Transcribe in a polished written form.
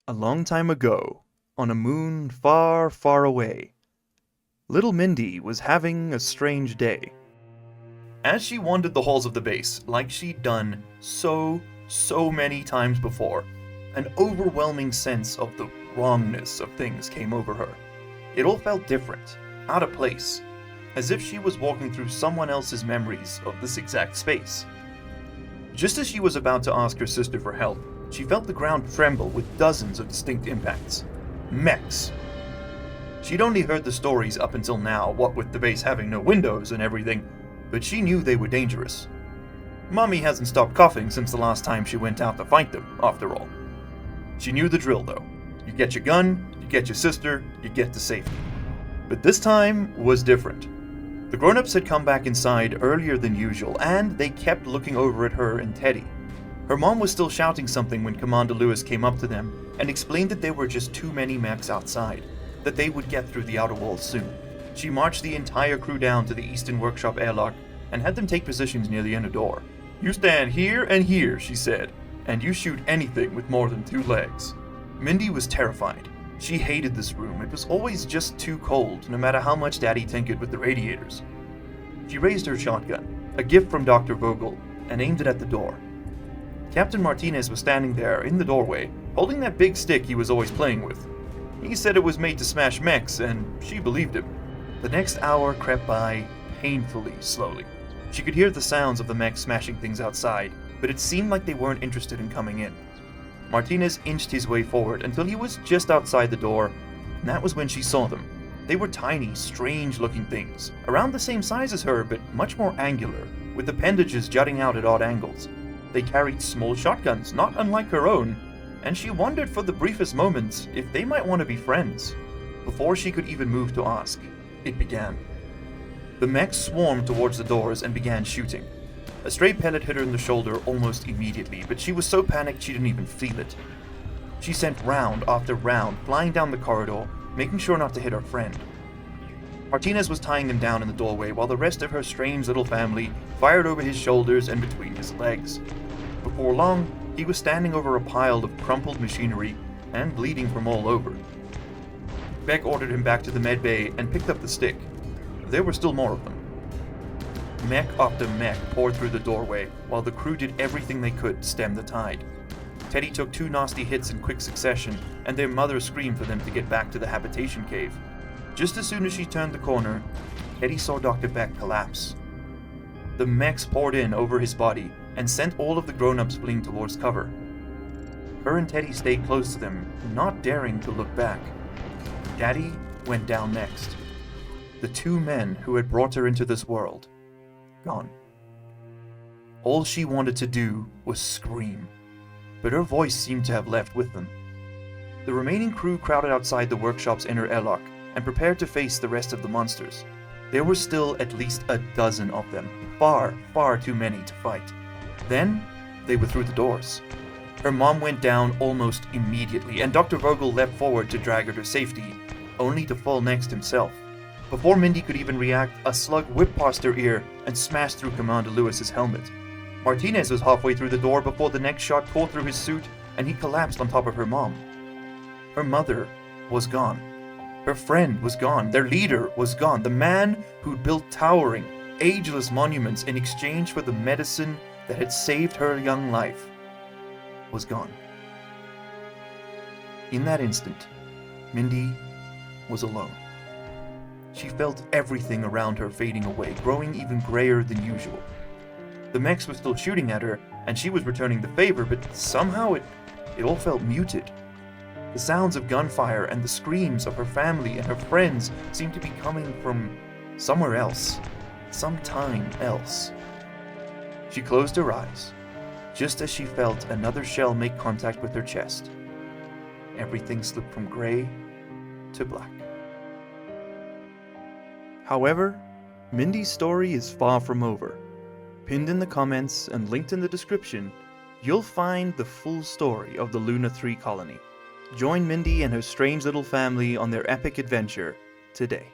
A long time ago, on a moon far, far away, little Mindy was having a strange day. As she wandered the halls of the base, like she'd done so many times before, an overwhelming sense of the wrongness of things came over her. It all felt different, out of place, as if she was walking through someone else's memories of this exact space. Just as she was about to ask her sister for help, she felt the ground tremble with dozens of distinct impacts. Mechs. She'd only heard the stories up until now, what with the base having no windows and everything, but she knew they were dangerous. Mommy hasn't stopped coughing since the last time she went out to fight them, after all. She knew the drill though. You get your gun, you get your sister, you get to safety. But this time was different. The grown-ups had come back inside earlier than usual, and they kept looking over at her and Teddy. Her mom was still shouting something when Commander Lewis came up to them and explained that there were just too many mechs outside, that they would get through the outer walls soon. She marched the entire crew down to the Eastern Workshop airlock and had them take positions near the inner door. "You stand here and here," she said, "and you shoot anything with more than 2 legs." Mindy was terrified. She hated this room. It was always just too cold, no matter how much Daddy tinkered with the radiators. She raised her shotgun, a gift from Dr. Vogel, and aimed it at the door. Captain Martinez was standing there in the doorway, holding that big stick he was always playing with. He said it was made to smash mechs, and she believed him. The next hour crept by painfully slowly. She could hear the sounds of the mechs smashing things outside, but it seemed like they weren't interested in coming in. Martinez inched his way forward until he was just outside the door, and that was when she saw them. They were tiny, strange-looking things, around the same size as her, but much more angular, with appendages jutting out at odd angles. They carried small shotguns, not unlike her own, and she wondered for the briefest moments if they might want to be friends. Before she could even move to ask, it began. The mechs swarmed towards the doors and began shooting. A stray pellet hit her in the shoulder almost immediately, but she was so panicked she didn't even feel it. She sent round after round flying down the corridor, making sure not to hit her friend. Martinez was tying them down in the doorway while the rest of her strange little family fired over his shoulders and between his legs. Before long, he was standing over a pile of crumpled machinery and bleeding from all over. Beck ordered him back to the med bay and picked up the stick. There were still more of them. Mech after mech poured through the doorway, while the crew did everything they could to stem the tide. Teddy took 2 nasty hits in quick succession, and their mother screamed for them to get back to the habitation cave. Just as soon as she turned the corner, Teddy saw Dr. Beck collapse. The mechs poured in over his body and sent all of the grown-ups fleeing towards cover. Her and Teddy stayed close to them, not daring to look back. Daddy went down next. The 2 men who had brought her into this world, gone. All she wanted to do was scream, but her voice seemed to have left with them. The remaining crew crowded outside the workshop's inner airlock and prepared to face the rest of the monsters. There were still at least a dozen of them, far, far too many to fight. Then, they were through the doors. Her mom went down almost immediately, and Dr. Vogel leapt forward to drag her to safety, only to fall next himself. Before Mindy could even react, a slug whipped past her ear and smashed through Commander Lewis's helmet. Martinez was halfway through the door before the next shot tore through his suit, and he collapsed on top of her mom. Her mother was gone. Her friend was gone. Their leader was gone. The man who'd built towering, ageless monuments in exchange for the medicine that had saved her young life was gone. In that instant, Mindy was alone. She felt everything around her fading away, growing even grayer than usual. The mechs were still shooting at her, and she was returning the favor, but somehow it all felt muted. The sounds of gunfire and the screams of her family and her friends seemed to be coming from somewhere else, sometime else. She closed her eyes, just as she felt another shell make contact with her chest. Everything slipped from gray to black. However, Mindy's story is far from over. Pinned in the comments and linked in the description, you'll find the full story of the Luna 3 colony. Join Mindy and her strange little family on their epic adventure today.